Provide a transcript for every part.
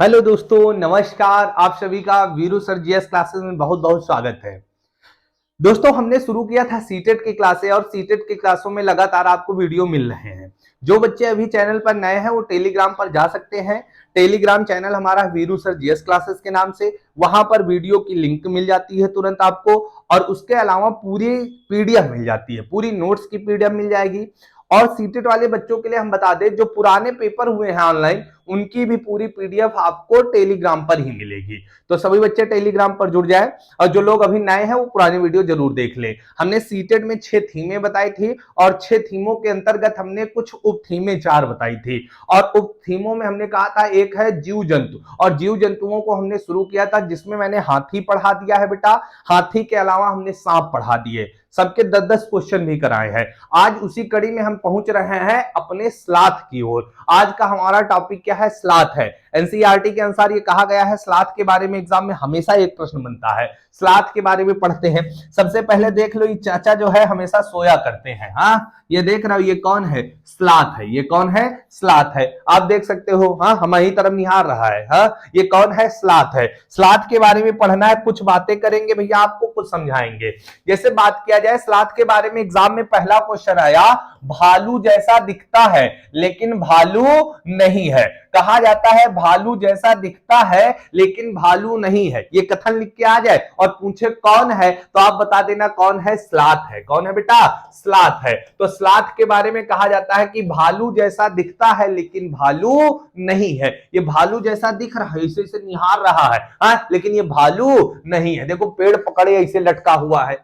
Hello दोस्तों, नमस्कार। आप सभी का वीरू सर जीएस क्लासेस में बहुत बहुत स्वागत है। दोस्तों, हमने शुरू किया था सीटेट की क्लासें और सीटेट की क्लासों में लगातार आपको वीडियो मिल रहे हैं। जो बच्चे अभी चैनल पर नए हैं वो टेलीग्राम पर जा सकते हैं। टेलीग्राम चैनल हमारा वीरू सर जीएस क्लासेस के नाम से, वहां पर वीडियो की लिंक मिल जाती है तुरंत आपको, और उसके अलावा पूरी पीडीएफ मिल जाती है, पूरी नोट्स की पीडीएफ मिल जाएगी। और सीटेट वाले बच्चों के लिए हम बता दें, जो पुराने पेपर हुए हैं ऑनलाइन, उनकी भी पूरी पीडीएफ आपको टेलीग्राम पर ही मिलेगी। तो सभी बच्चे टेलीग्राम पर जुड़ जाए, और जो लोग अभी नए हैं वो पुरानी वीडियो जरूर देख लें। हमने सीटेट में 6 थीमें बताई थी, और 6 थीमों के अंतर्गत हमने कुछ उप थीमें 4 बताई थी। और उप थीमों में हमने कहा था एक है जीव जंतु, और जीव जंतुओं को हमने शुरू किया था जिसमें मैंने हाथी पढ़ा दिया है बेटा। हाथी के अलावा हमने सांप पढ़ा दिए, सबके 10-10 क्वेश्चन भी कराए हैं। आज उसी कड़ी में हम पहुंच रहे हैं अपने स्लॉथ की ओर। आज का हमारा टॉपिक क्या है? स्लॉथ है। एनसीईआरटी के अनुसार ये कहा गया है, स्लॉथ के बारे में एग्जाम में हमेशा एक प्रश्न बनता है। स्लॉथ के बारे में पढ़ते हैं। सबसे पहले देख लो, ये चाचा जो है हमेशा सोया करते हैं। हाँ, ये देख रहा हो, ये कौन है? स्लॉथ है। ये कौन है? स्लॉथ है। आप देख सकते हो, हाँ, हमारी तरफ निहार रहा है। हाँ, ये कौन है? स्लॉथ है। स्लॉथ के बारे में पढ़ना है, कुछ बातें करेंगे भैया, आपको कुछ समझाएंगे। जैसे बात किया जाए स्लॉथ के बारे में, एग्जाम में पहला क्वेश्चन आया, भालू जैसा दिखता है लेकिन भालू नहीं है। कहा जाता है भालू जैसा दिखता है लेकिन भालू नहीं है। ये कथन लिख के आ जाए और पूछे कौन है, तो आप बता देना कौन है? स्लॉथ है। कौन है बेटा? स्लॉथ है। तो स्लॉथ के बारे में कहा जाता है कि भालू जैसा दिखता है लेकिन भालू नहीं है। ये भालू जैसा दिख रहा है, इसे निहार रहा है, हाँ, लेकिन ये भालू नहीं है। देखो, पेड़ पकड़े ऐसे लटका हुआ है।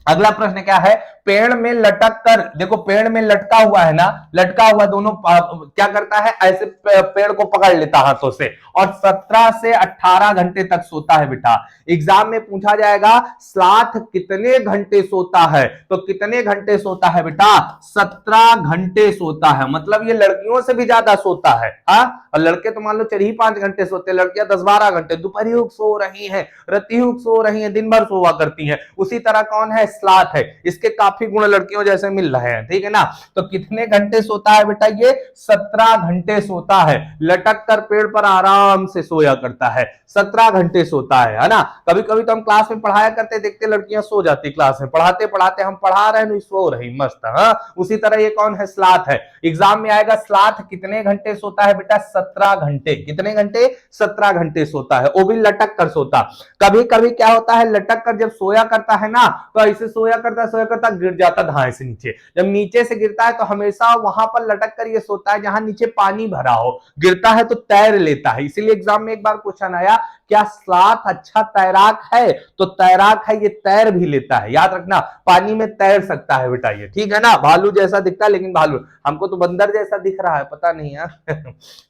अगला प्रश्न क्या है? पेड़ में लटक कर, देखो पेड़ में लटका हुआ है ना, लटका हुआ दोनों क्या करता है? ऐसे पेड़ को पकड़ लेता हाथों से, और 17 से 18 घंटे तक सोता है बेटा। एग्जाम में पूछा जाएगा स्लॉथ कितने घंटे सोता है, तो कितने घंटे सोता है बेटा? 17 घंटे सोता है। मतलब ये लड़कियों से भी ज्यादा सोता है। हाँ, और लड़के तो मान लो 4-5 घंटे सोते हैं, लड़कियां 10-12 घंटे। दोपहर सो रही है, रातियों सो रही है, दिन भर सोवा करती है। उसी तरह कौन है? स्लॉथ है। इसके काफी गुण लड़कियों जैसे मिल रहे हैं, ठीक है ना। तो कितने घंटे सोता है बेटा? ये 17 घंटे सोता है। लटक कर पेड़ पर आराम से सोया करता है, 17 घंटे सोता है ना। कभी कभी तो हम क्लास में पढ़ाया करते, देखते लड़कियां सो जाती क्लास में, पढ़ाते पढ़ाते हम पढ़ा रहे हैं, सो रही मस्त। हाँ, उसी तरह ये कौन है? स्लॉथ है। एग्जाम में आएगा स्लॉथ कितने घंटे सोता है बेटा? 17 घंटे। कितने घंटे? 17 घंटे सोता है, वो भी लटक कर सोता। कभी कभी क्या होता है, लटक कर जब सोया करता है ना, तो ऐसे सोया करता गिर जाता धाए से नीचे। जब नीचे से गिरता है तो हमेशा वहां पर लटक कर ये सोता है जहां नीचे पानी भरा हो। गिरता है तो तैर लेता है। इसीलिए एग्जाम में एक बार क्वेश्चन आया, क्या स्लॉथ अच्छा तैराक है? तो तैराक है, ये तैर भी लेता है। याद रखना, पानी में तैर सकता है बेटा ये, ठीक है ना। भालू जैसा दिखता है लेकिन भालू, हमको तो बंदर जैसा दिख रहा है, पता नहीं यार।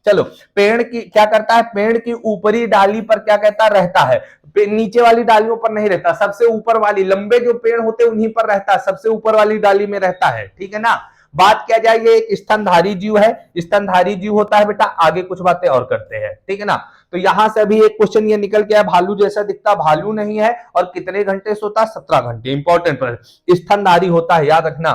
चलो, पेड़ की क्या करता है? पेड़ की ऊपरी डाली पर क्या कहता रहता है? नीचे वाली डालियों पर नहीं रहता, सबसे ऊपर वाली, लंबे जो पेड़ होते हैं उन्हीं पर रहता है, सबसे ऊपर वाली डाली में रहता है, ठीक है ना। बात किया जाए, ये एक स्तनधारी जीव है। स्तनधारी जीव होता है बेटा। आगे कुछ बातें और करते हैं, ठीक है ना। तो यहां से अभी एक क्वेश्चन ये निकल के आया, भालू जैसा दिखता, भालू नहीं है, और कितने घंटे सोता? 17 घंटे। इंपॉर्टेंट प्रश्न, स्तनधारी होता है, याद रखना।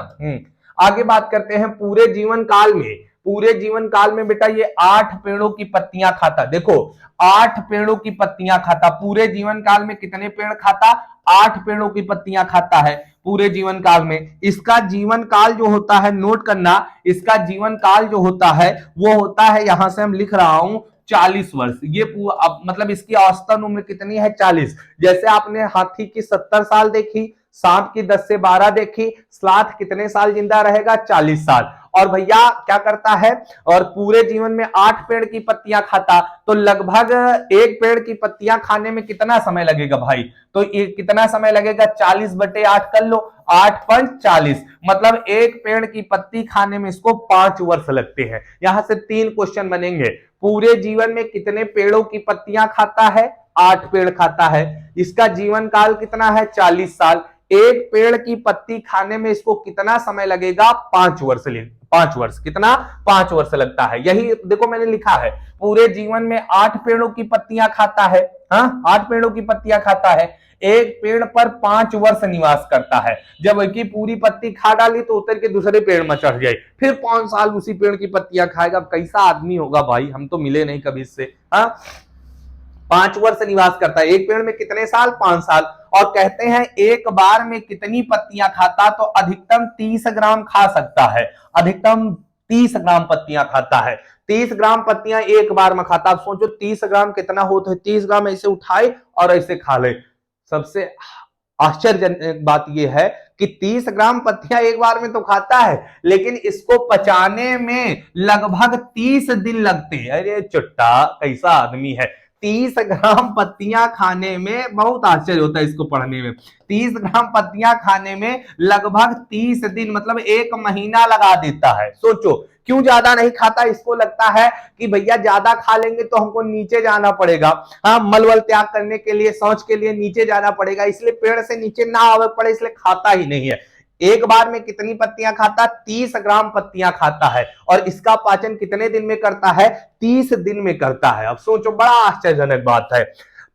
आगे बात करते हैं, पूरे जीवन काल में, पूरे जीवन काल में बेटा ये 8 पेड़ों की पत्तियां खाता। देखो, 8 पेड़ों की पत्तियां खाता। पूरे जीवन काल में कितने पेड़ खाता? 8 पेड़ों की पत्तियां खाता है पूरे जीवन काल में। इसका जीवन काल जो होता है, नोट करना, इसका जीवन काल जो होता है वो होता है, यहां से हम लिख रहा हूं, 40 वर्ष। ये मतलब इसकी औसतन उम्र कितनी है? 40। जैसे आपने हाथी की 70 साल देखी, सांप की 10 से 12 देखी, स्लॉथ कितने साल जिंदा रहेगा? 40 साल। और भैया क्या करता है? और पूरे जीवन में 8 पेड़ की पत्तियां खाता, तो लगभग एक पेड़ की पत्तियां खाने में कितना समय लगेगा भाई? तो ये कितना समय लगेगा? 40/8 कर लो, 8×5 = 40। मतलब एक पेड़ की पत्ती खाने में इसको 5 वर्ष लगते हैं। यहां से 3 क्वेश्चन बनेंगे। पूरे जीवन में कितने पेड़ों की पत्तियां खाता है? 8 पेड़ खाता है। इसका जीवन काल कितना है? 40 साल। एक पेड़ की पत्ती खाने में इसको कितना समय लगेगा? 5 वर्ष। 5 वर्ष। कितना? 5 वर्ष लगता है। यही देखो मैंने लिखा है, पूरे जीवन में 8 पेड़ों की पत्तियां खाता है। हाँ, 8 पेड़ों की पत्तियां खाता है। एक पेड़ पर 5 वर्ष निवास करता है। जब एक ही पूरी पत्ती खा डाली तो उतर के दूसरे पेड़ में चढ़ जाए, फिर 5 साल उसी पेड़ की पत्तियां खाएगा। कैसा आदमी होगा भाई, हम तो मिले नहीं कभी इससे। हाँ, 5 वर्ष निवास करता है। एक पेड़ में कितने साल? 5 साल। और कहते हैं एक बार में कितनी पत्तियां खाता? तो अधिकतम 30 ग्राम खा सकता है। अधिकतम 30 ग्राम पत्तियां खाता है। 30 ग्राम पत्तियां एक बार में खाता। आप सोचो 30 ग्राम कितना होता है। 30 ग्राम ऐसे उठाए और ऐसे खा ले। सबसे आश्चर्यजनक बात यह है कि 30 ग्राम पत्तियां एक बार में तो खाता है, लेकिन इसको पचाने में लगभग 30 दिन लगते हैं। अरे चुट्टा, कैसा आदमी है। 30 ग्राम पत्तियां खाने में, बहुत आश्चर्य होता है इसको पढ़ने में। 30 ग्राम पत्तियां खाने में लगभग 30 दिन, मतलब 1 महीना लगा देता है। सोचो क्यों ज्यादा नहीं खाता? इसको लगता है कि भैया ज्यादा खा लेंगे तो हमको नीचे जाना पड़ेगा। हाँ, मलवल त्याग करने के लिए, शौच के लिए नीचे जाना पड़ेगा, इसलिए पेड़ से नीचे ना आवे पड़े, इसलिए खाता ही नहीं है। एक बार में कितनी पत्तियां खाता? 30 ग्राम पत्तियां खाता है। और इसका पाचन कितने दिन में करता है? 30 दिन में करता है। अब सोचो, बड़ा आश्चर्यजनक बात है।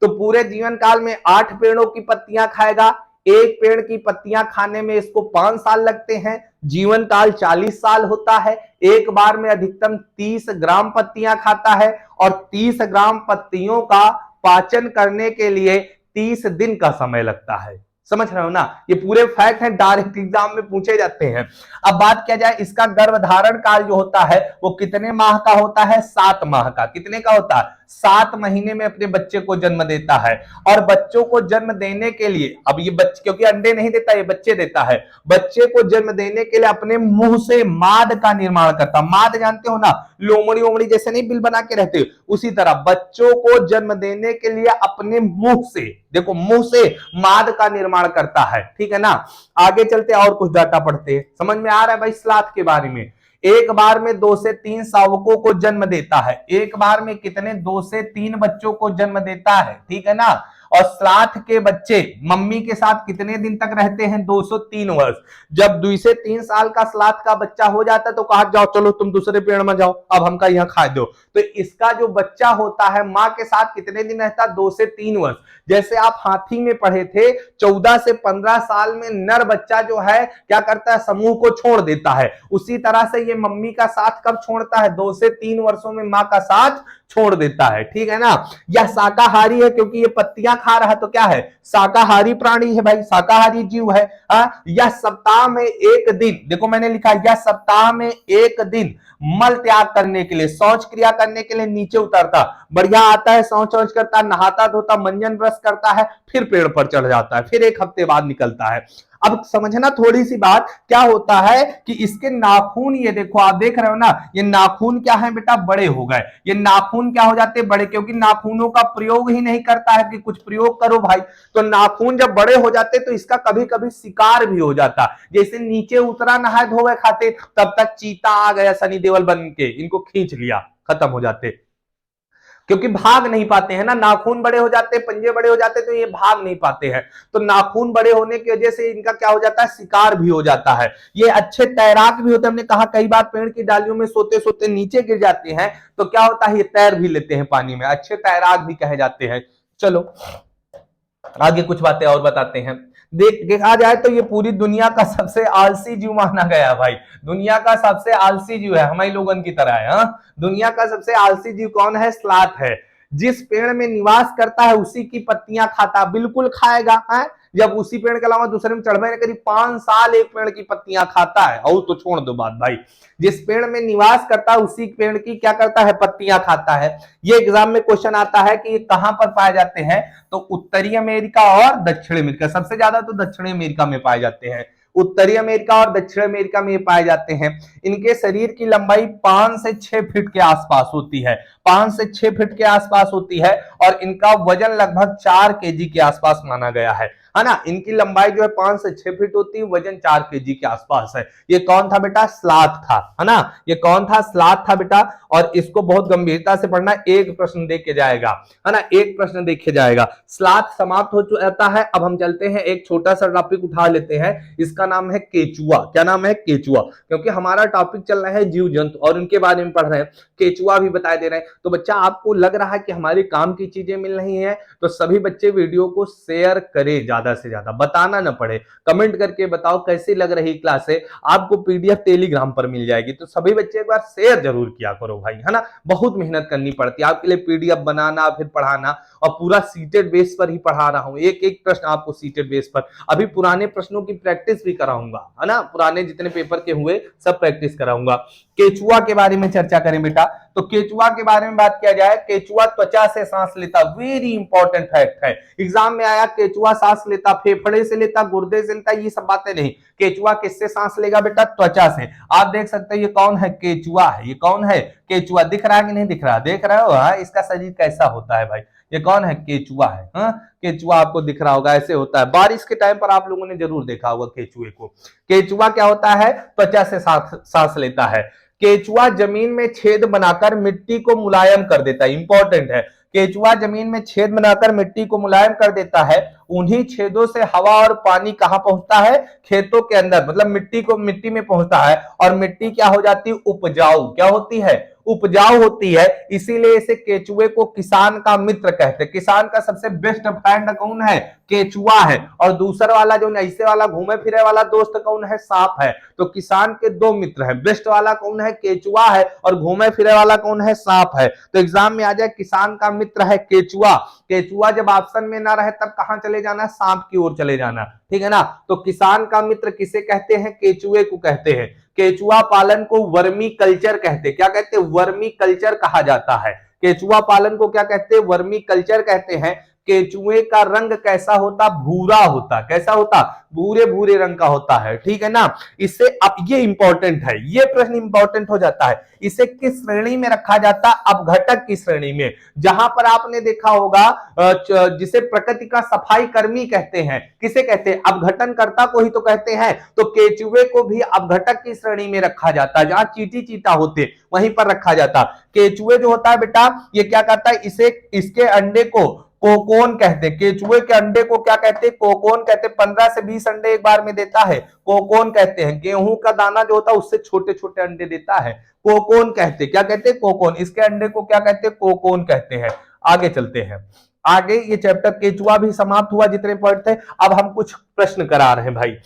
तो पूरे जीवन काल में 8 पेड़ों की पत्तियां खाएगा। एक पेड़ की पत्तियां खाने में इसको 5 साल लगते हैं। जीवन काल 40 साल होता है। एक बार में अधिकतम 30 ग्राम पत्तियां खाता है और 30 ग्राम पत्तियों का पाचन करने के लिए 30 दिन का समय लगता है। समझ रहे हो ना? ये पूरे फैक्ट हैं, डायरेक्ट एग्जाम में पूछे जाते हैं। अब बात किया जाए, इसका गर्भधारण काल जो होता है वो कितने माह का होता है? 7 माह का। कितने का होता है? 7 महीने में अपने बच्चे को जन्म देता है। और बच्चों को जन्म देने के लिए, अब ये बच्चे, क्योंकि अंडे नहीं देता, ये बच्चे देता है। बच्चे को जन्म देने के लिए अपने मुंह से माद का निर्माण करता। माद जानते हो ना, लोमड़ी ओमड़ी जैसे नहीं बिल बना के रहते, उसी तरह बच्चों को जन्म देने के लिए अपने मुंह से, देखो मुंह से माद का निर्माण करता है। ठीक है ना? आगे चलते और कुछ डाटा पढ़ते हैं। समझ में आ रहा है भाई स्लॉथ के बारे में? एक बार में 2 से 3 शावकों को जन्म देता है। एक बार में कितने? 2 से 3 बच्चों को जन्म देता है। ठीक है ना? और स्लॉथ के बच्चे मम्मी के साथ कितने दिन तक रहते हैं? 203 वर्ष। जब 2 से 3 साल का स्लॉथ का बच्चा हो जाता है तो कहा जाओ चलो तुम दूसरे पेड़ में जाओ, अब हमका यहाँ खा दो। तो इसका जो बच्चा होता है मां के साथ कितने दिन रहता है? 2 से 3 वर्ष। जैसे आप हाथी में पढ़े थे, 14 से 15 साल में नर बच्चा जो है क्या करता है? समूह को छोड़ देता है। उसी तरह से ये मम्मी का साथ कब छोड़ता है? 2 से 3 वर्षों में मां का साथ छोड़ देता है। ठीक है ना? यह शाकाहारी है क्योंकि ये पत्तियां खा रहा है, तो क्या है? शाकाहारी प्राणी है भाई, शाकाहारी जीव है। यह सप्ताह में 1 दिन, देखो मैंने लिखा, यह सप्ताह में 1 दिन मल त्याग करने के लिए, शौच क्रिया करने के लिए नीचे उतरता, बढ़िया आता है, शौच वौच करता, नहाता धोता, मंजन ब्रश करता है, फिर पेड़ पर चढ़ जाता है, फिर 1 हफ्ते बाद निकलता है। अब समझना थोड़ी सी बात, क्या होता है कि इसके नाखून, ये देखो आप देख रहे हो ना, ये नाखून क्या है बेटा? बड़े हो गए। ये नाखून क्या हो जाते हैं? बड़े, क्योंकि नाखूनों का प्रयोग ही नहीं करता है कि कुछ प्रयोग करो भाई। तो नाखून जब बड़े हो जाते तो इसका कभी कभी शिकार भी हो जाता। जैसे नीचे उतरा नहाए धोए खाते, तब तक चीता आ गया सनी देओल बन के, इनको खींच लिया, खत्म हो जाते। क्योंकि भाग नहीं पाते हैं ना, नाखून बड़े हो जाते, पंजे बड़े हो जाते, तो ये भाग नहीं पाते हैं। तो नाखून बड़े होने की वजह से इनका क्या हो जाता है? शिकार भी हो जाता है। ये अच्छे तैराक भी होते हैं। हमने कहा कई बार पेड़ की डालियों में सोते सोते नीचे गिर जाते हैं, तो क्या होता है? ये तैर भी लेते हैं पानी में, अच्छे तैराक भी कहे जाते हैं। चलो आगे कुछ बातें और बताते हैं। देखा जाए तो ये पूरी दुनिया का सबसे आलसी जीव माना गया भाई। दुनिया का सबसे आलसी जीव है, हमारे लोगन की तरह है। दुनिया का सबसे आलसी जीव कौन है? स्लॉथ है। जिस पेड़ में निवास करता है उसी की पत्तियां खाता, बिल्कुल खाएगा है। जब उसी पेड़ के अलावा दूसरे में चढ़ करीब 5 साल एक पेड़ की पत्तियां खाता है। और तो छोड़ दो बात भाई, जिस पेड़ में निवास करता है उसी पेड़ की क्या करता है? पत्तियां खाता है। ये एग्जाम में क्वेश्चन आता है कि ये कहां पर पाए जाते हैं? तो उत्तरी अमेरिका और दक्षिण अमेरिका, सबसे ज्यादा तो दक्षिण अमेरिका में पाए जाते हैं। उत्तरी अमेरिका और दक्षिण अमेरिका में पाए जाते हैं। इनके शरीर की लंबाई 5 से 6 फीट के आसपास होती है, 5 से 6 फीट के आसपास होती है। और इनका वजन लगभग 4 केजी के आसपास माना गया है। है ना। इनकी लंबाई जो है 5 से 6 फीट होती है, वजन 4 केजी के आसपास है। ये कौन था बेटा? स्लॉथ था, है ना। ये कौन था? स्लॉथ था बेटा। और इसको बहुत गंभीरता से पढ़ना, एक प्रश्न देके जाएगा, है ना, एक प्रश्न देखे जाएगा। स्लॉथ समाप्त हो जाता है। अब हम चलते हैं, एक छोटा सा टॉपिक उठा लेते हैं, इसका नाम है केचुआ। क्या नाम है? केचुआ। क्योंकि हमारा टॉपिक चल रहा है जीव जंतु और उनके बारे में पढ़ रहे हैं, केचुआ भी बता दे रहे हैं। तो बच्चा आपको लग रहा है कि हमारे काम की चीजें मिल रही हैं, तो सभी बच्चे वीडियो को शेयर करें, ज्यादा से ज्यादा, बताना ना पड़े, कमेंट करके बताओ कैसी लग रही क्लास है। आपको पीडीएफ टेलीग्राम पर मिल जाएगी, तो सभी बच्चे एक बार शेयर जरूर किया करो भाई, है ना। बहुत मेहनत करनी पड़ती है आपके लिए पीडीएफ बनाना, फिर पढ़ाना, और पूरा सीटेड बेस पर ही पढ़ा रहा हूं, एक एक प्रश्न आपको सीटेड बेस पर। अभी पुराने प्रश्नों की प्रैक्टिस भी कराऊंगा, है ना, पुराने जितने पेपर के हुए सब प्रैक्टिस कराऊंगा। केचुआ के बारे में चर्चा करें बेटा, तो केचुआ के बारे में बात किया जाए, केचुआ त्वचा से सांस लेता, वेरी इंपॉर्टेंट फैक्ट है, एग्जाम में आया। केचुआ सांस लेता, फेफड़े से लेता, गुर्दे से लेता, ये सब बातें नहीं। केचुआ किससे सांस लेगा बेटा? त्वचा से। आप देख सकते हैं ये कौन है? केचुआ है। ये कौन है? केचुआ। दिख रहा है कि नहीं दिख रहा? देख रहे हो? हाँ, इसका शरीर कैसा होता है भाई? ये कौन है? केचुआ है। हाँ, केचुआ आपको दिख रहा होगा, ऐसे होता है। बारिश के टाइम पर आप लोगों ने जरूर देखा होगा केचुए को। केचुआ क्या होता है? त्वचा से सांस लेता है। केचुआ जमीन में छेद बनाकर मिट्टी को मुलायम कर देता है, इंपॉर्टेंट है। केचुआ जमीन में छेद बनाकर मिट्टी को मुलायम कर देता है। उन्हीं छेदों से हवा और पानी कहां पहुंचता है? खेतों के अंदर, मतलब मिट्टी में पहुंचता है, और मिट्टी क्या हो जाती है? उपजाऊ। क्या होती है? उपजाऊ होती है। इसीलिए इसे केचुए को किसान का मित्र कहते हैं। किसान का सबसे बेस्ट फ्रेंड कौन है? केचुआ है। और दूसरा वाला जो ऐसे वाला घूमे फिरे वाला दोस्त कौन है? सांप है। तो किसान के दो मित्र हैं, बेस्ट वाला कौन है? केचुआ है, और घूमे फिरे वाला कौन है? सांप है। तो एग्जाम में आ जाए, किसान का मित्र है केचुआ। केचुआ जब ऑप्शन में ना रहे तब कहां चले जाना? सांप की ओर चले जाना, ठीक है ना। तो किसान का मित्र किसे कहते हैं? केचुए को कहते हैं। केचुआ पालन को वर्मी कल्चर कहते हैं। क्या कहते हैं? वर्मी कल्चर कहा जाता है। केचुआ पालन को क्या कहते हैं? वर्मी कल्चर कहते हैं। केचुए का रंग कैसा होता? भूरा होता। कैसा होता? भूरे भूरे रंग का होता है, ठीक है ना। इसे, अब ये इंपॉर्टेंट है, ये प्रश्न इंपॉर्टेंट हो जाता है। इसे किस श्रेणी में रखा जाता? अपघटक की श्रेणी में। जहां पर आपने देखा होगा जिसे प्रकृति का सफाई कर्मी कहते हैं। किसे कहते हैं? अपघटनकर्ता को ही तो कहते हैं। तो केचुए को भी अपघटक की श्रेणी में रखा जाता है। जहां चींटी चीता होते वहीं पर रखा जाता। केचुए जो होता है बेटा, ये क्या करता है? इसे, इसके अंडे को कोकोन कहते हैं। केचुए के अंडे को क्या कहते हैं? कोकोन कहते हैं। 15 से 20 अंडे एक बार में देता है, कोकोन कहते हैं। गेहूं का दाना जो होता है उससे छोटे छोटे अंडे देता है, कोकोन कहते हैं। क्या कहते हैं? कोकोन। इसके अंडे को क्या कहते हैं? कोकोन कहते हैं। आगे चलते हैं, आगे ये चैप्टर केचुआ भी समाप्त हुआ, जितने पॉइंट थे। अब हम कुछ प्रश्न करा रहे हैं भाई,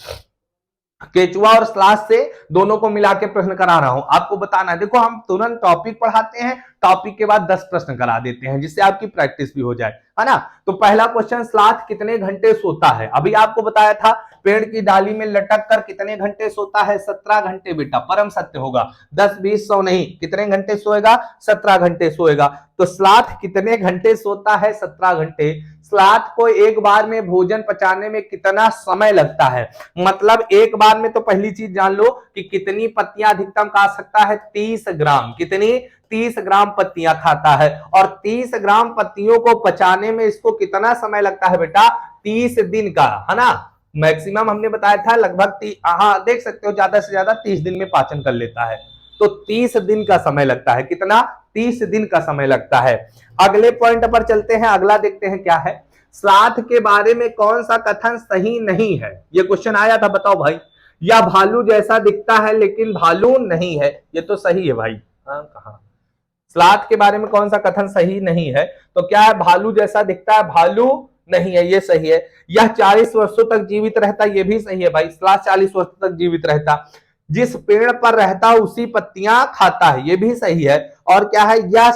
केचुआ और स्लॉथ से दोनों को मिला के प्रश्न करा रहा हूं, आपको बताना है। देखो, हम तुरंत टॉपिक पढ़ाते हैं, टॉपिक के बाद 10 प्रश्न करा देते हैं, जिससे आपकी प्रैक्टिस भी हो जाए, है ना। तो पहला क्वेश्चन, स्लॉथ कितने घंटे सोता है? अभी आपको बताया था, पेड़ की डाली में लटक कर कितने घंटे सोता है? 17 घंटे बेटा, परम सत्य होगा। 10, 20, 100 नहीं, कितने घंटे सोएगा? 17 घंटे सोएगा। तो स्लॉथ कितने घंटे सोता है? 17 घंटे। स्लॉथ को एक बार में भोजन पचाने में कितना समय लगता है? मतलब एक बार में, तो पहली चीज जान लो कि कितनी पत्तियां अधिकतम खा सकता है? 30 ग्राम। कितनी? 30 ग्राम पत्तियां खाता है। और 30 ग्राम पत्तियों को पचाने में इसको कितना समय लगता है बेटा? 30 दिन का, है ना। मैक्सिमम हमने बताया था लगभग, हाँ देख सकते हो, ज्यादा से ज्यादा 30 दिन में पाचन कर लेता है। तो 30 दिन का समय लगता है। कितना? 30 दिन का समय लगता है। अगले पॉइंट पर चलते हैं, अगला देखते हैं क्या है। स्लॉथ के बारे में कौन सा कथन सही नहीं है? ये क्वेश्चन आया था, बताओ भाई। या भालू जैसा दिखता है लेकिन भालू नहीं है, ये तो सही है भाई। हाँ, कहा स्लॉथ के बारे में कौन सा कथन सही नहीं है? तो क्या है? भालू जैसा दिखता है, भालू नहीं है, ये सही है। यह 40 वर्षों तक जीवित रहता, ये भी सही है भाई। स्लॉथ 40 वर्षों तक जीवित रहता। जिस पेड़ पर रहता उसी पत्तियां खाता है, ये भी सही है। और क्या है? यह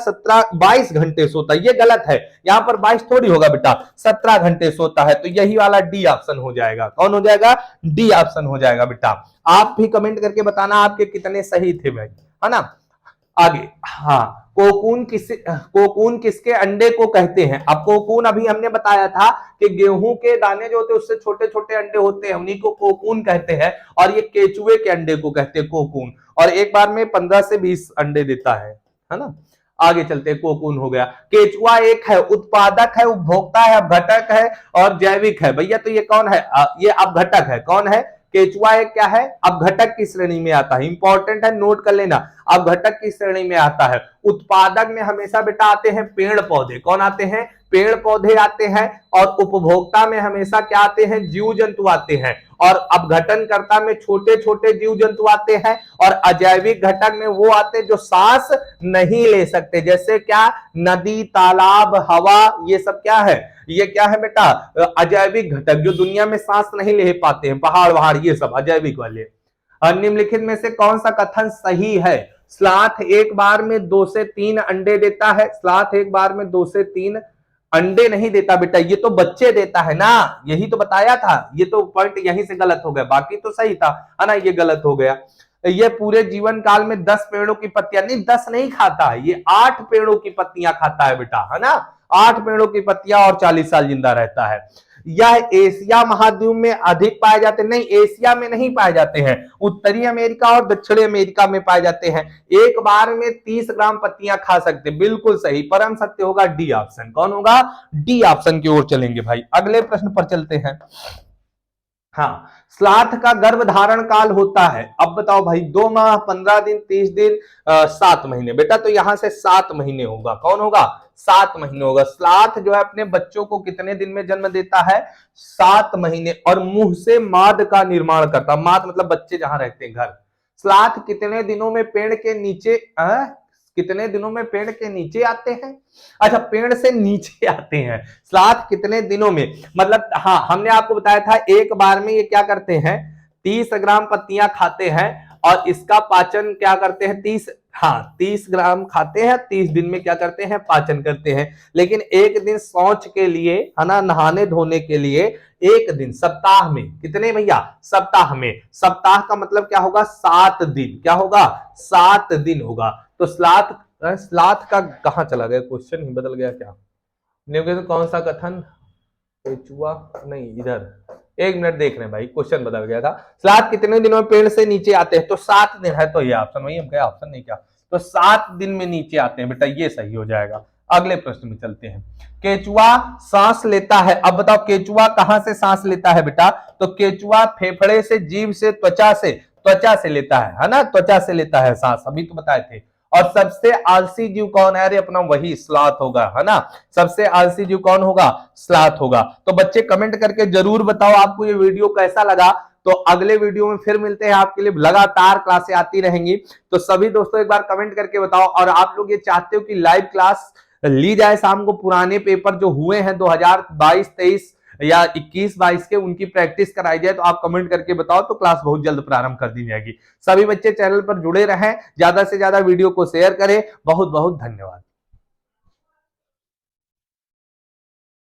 22 घंटे सोता है, ये गलत है। यहां पर 22 थोड़ी होगा बेटा, 17 घंटे सोता है। तो यही वाला डी ऑप्शन हो जाएगा। कौन हो जाएगा? डी ऑप्शन हो जाएगा बेटा। आप भी कमेंट करके बताना आपके कितने सही थे भाई, है ना। आगे, हाँ, कोकून किसके अंडे को कहते हैं? अब कोकून अभी हमने बताया था कि गेहूं के दाने जो होते हैं उससे छोटे छोटे अंडे होते हैं, उन्हीं को कोकून कहते हैं। और ये केचुए के अंडे को कहते हैं कोकून। और एक बार में 15 से 20 अंडे देता है ना। आगे चलते हैं, कोकून हो गया। केचुआ एक है, उत्पादक है, उपभोक्ता है, अपघटक है और जैविक है। भैया तो ये कौन है? ये अपघटक है। कौन है? केचुआ एक क्या है? अपघटक की श्रेणी में आता है। इंपॉर्टेंट है, नोट कर लेना, अपघटक की श्रेणी में आता है। उत्पादक में हमेशा बेटा आते हैं पेड़ पौधे। कौन आते हैं? पेड़ पौधे आते हैं। और उपभोक्ता में हमेशा क्या आते हैं? जीव जंतु आते हैं। और अपघटनकर्ता में छोटे छोटे जीव जंतु आते हैं। और अजैविक घटक में वो आते हैं जो सांस नहीं ले सकते, जैसे क्या? नदी, तालाब, हवा, ये सब क्या है? ये क्या है बेटा? अजैविक घटक जो दुनिया में सांस नहीं ले पाते हैं, पहाड़ वहाड़ ये सब अजैविक वाले। निम्नलिखित में से कौन सा कथन सही है? स्लॉथ एक बार में 2 से 3 अंडे देता है। स्लॉथ एक बार में 2 से 3 अंडे नहीं देता बेटा, ये तो बच्चे देता है ना, यही तो बताया था। ये तो पॉइंट यहीं से गलत हो गया, बाकी तो सही था, है ना, ये गलत हो गया। ये पूरे जीवन काल में 10 पेड़ों की पत्तियां, नहीं 10 नहीं खाता है, ये 8 पेड़ों की पत्तियां खाता है बेटा, है ना, 8 पेड़ों की पत्तियां, और 40 साल जिंदा रहता है। यह एशिया महाद्वीप में अधिक पाए जाते हैं। नहीं, एशिया में नहीं पाए जाते हैं, उत्तरी अमेरिका और दक्षिणी अमेरिका में पाए जाते हैं। एक बार में 30 ग्राम पत्तियां खा सकते, बिल्कुल सही। परम सत्य होगा डी ऑप्शन। कौन होगा? डी ऑप्शन की ओर चलेंगे भाई। अगले प्रश्न पर चलते हैं। हाँ, स्लॉथ का गर्भधारण काल होता है, अब बताओ भाई, 2 माह, 15 दिन, 30 दिन, 7 महीने। बेटा तो यहां से 7 महीने होगा। कौन होगा? 7 महीने होगा। स्लॉथ जो है अपने बच्चों को कितने दिन में जन्म देता है? 7 महीने। और मुंह से माद का निर्माण करता, माद मतलब बच्चे जहां रहते हैं, घर। स्लॉथ कितने दिनों में पेड़ के नीचे कितने दिनों में पेड़ के नीचे आते हैं? अच्छा, पेड़ से नीचे आते हैं। स्लॉथ कितने दिनों में, मतलब हाँ, हमने आपको बताया था एक बार में ये क्या करते हैं? 30 ग्राम पत्तियां खाते हैं और इसका पाचन क्या करते हैं? 30 ग्राम खाते हैं, 30 दिन में क्या करते हैं? पाचन करते हैं। लेकिन एक दिन शौच के लिए, है ना, नहाने धोने के लिए एक दिन, सप्ताह में कितने भैया? सप्ताह में। सप्ताह का मतलब क्या होगा? 7 दिन। क्या होगा? 7 दिन होगा। तो स्लॉथ का कहां चला गया? क्वेश्चन ही बदल गया क्या? तो कौन सा कथन? केचुआ नहीं, इधर 1 मिनट देख रहे हैं भाई, क्वेश्चन बदल गया था। स्लॉथ कितने दिनों में पेड़ से नीचे आते हैं? तो 7 दिन है, तो ये ऑप्शन, वही हम क्या ऑप्शन नहीं, क्या तो 7 दिन में नीचे आते हैं बेटा, ये सही हो जाएगा। अगले प्रश्न में चलते हैं। केचुआ सांस लेता है, अब बताओ केचुआ कहां से सांस लेता है बेटा? तो केचुआ फेफड़े से, जीभ से, त्वचा से लेता है ना, त्वचा से लेता है सांस, अभी तो बताए थे। और सबसे आलसी जीव कौन है? अरे अपना वही स्लॉथ होगा, है ना, सबसे आलसी जीव कौन होगा? स्लॉथ होगा। तो बच्चे कमेंट करके जरूर बताओ आपको ये वीडियो कैसा लगा। तो अगले वीडियो में फिर मिलते हैं, आपके लिए लगातार क्लासें आती रहेंगी। तो सभी दोस्तों एक बार कमेंट करके बताओ। और आप लोग ये चाहते हो कि लाइव क्लास ली जाए शाम को, पुराने पेपर जो हुए हैं 2022-23 या 21-22 के, उनकी प्रैक्टिस कराई जाए, तो आप कमेंट करके बताओ, तो क्लास बहुत जल्द प्रारंभ कर दी जाएगी। सभी बच्चे चैनल पर जुड़े रहें, ज्यादा से ज्यादा वीडियो को शेयर करें। बहुत बहुत धन्यवाद।